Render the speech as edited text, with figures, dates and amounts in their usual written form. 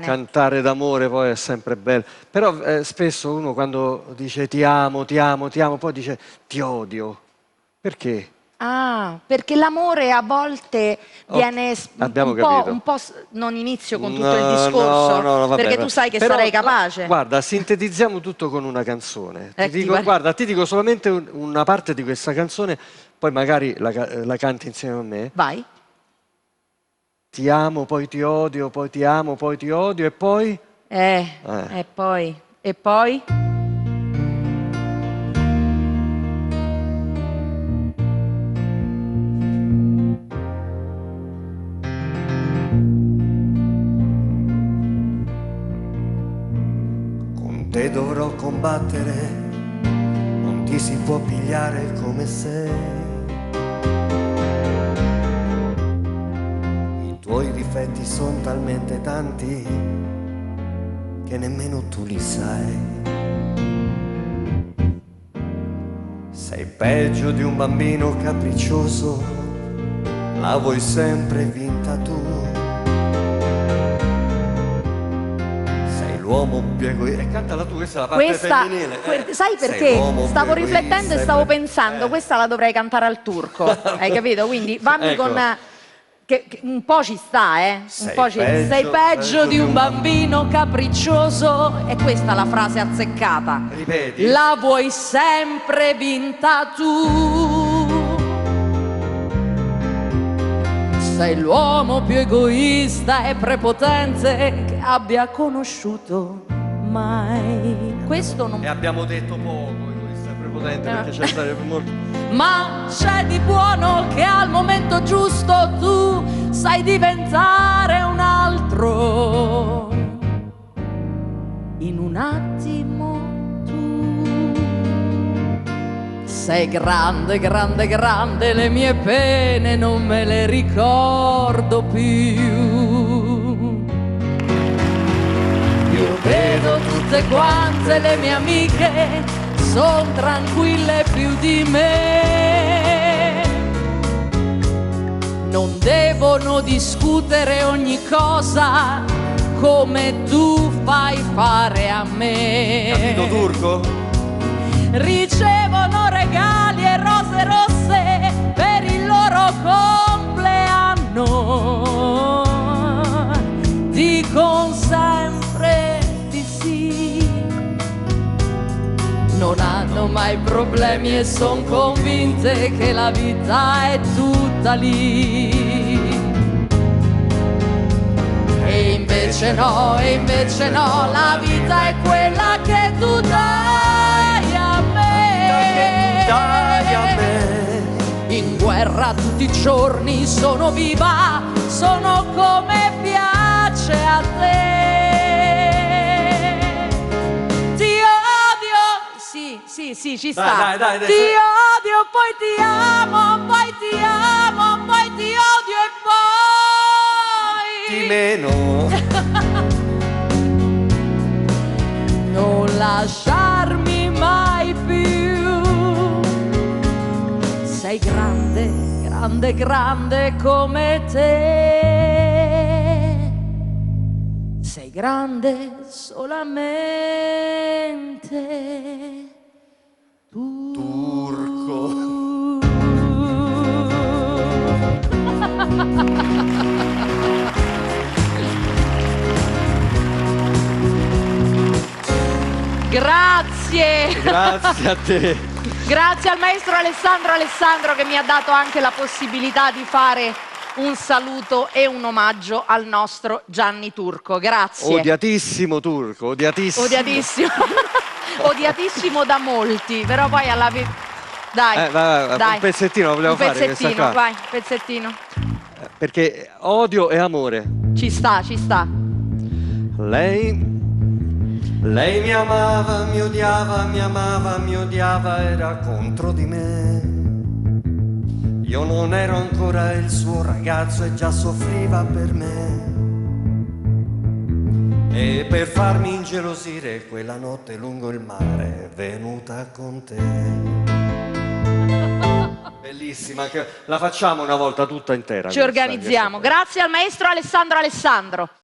Cantare d'amore poi è sempre bello. Però spesso uno quando dice ti amo, ti amo, ti amo, poi dice ti odio. Perché? Ah, perché l'amore a volte viene abbiamo capito. un po'. Non inizio con tutto il discorso, no, vabbè, perché tu sai che però, sarei capace. Guarda, sintetizziamo tutto con una canzone. Guarda, ti dico solamente una parte di questa canzone, poi magari la canti insieme a me. Vai. Ti amo, poi ti odio, poi ti amo, poi ti odio e poi? E poi? E poi? Con te dovrò combattere, non ti si può pigliare come sei. I tuoi difetti sono talmente tanti che nemmeno tu li sai. Sei peggio di un bambino capriccioso, la vuoi sempre vinta tu. Sei l'uomo più egoista. E cantala tu, questa è la parte femminile. Sai perché? Stavo riflettendo e stavo pensando, questa la dovrei cantare al turco, hai capito? Quindi vammi ecco. con... Che un po' ci sta, Sei Sei peggio di un bambino capriccioso. E questa è la frase azzeccata. Ripeti. La vuoi sempre vinta tu. Sei l'uomo più egoista e prepotente che abbia conosciuto mai. Questo non... E abbiamo detto poco, egoista e prepotente, perché c'è stato molto... Ma c'è di buono che al momento giusto tu sai diventare un altro. In un attimo tu sei grande, grande, grande, le mie pene non me le ricordo più. Io vedo tutte quante le mie amiche son tranquille più di me. Non devono discutere ogni cosa come tu fai fare a me. Capito turco? Ricevono regali e rose rosse per il loro compleanno. Dicono sempre di sì. Non hanno mai problemi e son convinte che la vita è tutta lì. E invece no, la vita è quella che tu dai a me. In guerra tutti i giorni sono viva, sono come piace a te. Sì, ci sta. Dai. Ti odio, poi ti amo, poi ti amo, poi ti odio e poi... Di meno. Non lasciarmi mai più. Sei grande, grande, grande come te. Sei grande solamente tu. Turco. Grazie. Grazie a te. Grazie al maestro Alessandro che mi ha dato anche la possibilità di fare un saluto e un omaggio al nostro Gianni Turco. Grazie. Odiatissimo turco, odiatissimo. Odiatissimo. Odiatissimo da molti, però poi alla fine... Dai, dai, un pezzettino lo volevo fare. Un pezzettino, vai, pezzettino. Perché odio e amore. Ci sta. Lei mi amava, mi odiava, era contro di me. Io non ero ancora il suo ragazzo e già soffriva per me. E per farmi ingelosire quella notte lungo il mare è venuta con te. Bellissima, la facciamo una volta tutta intera. Ci organizziamo. Grazie al maestro Alessandro.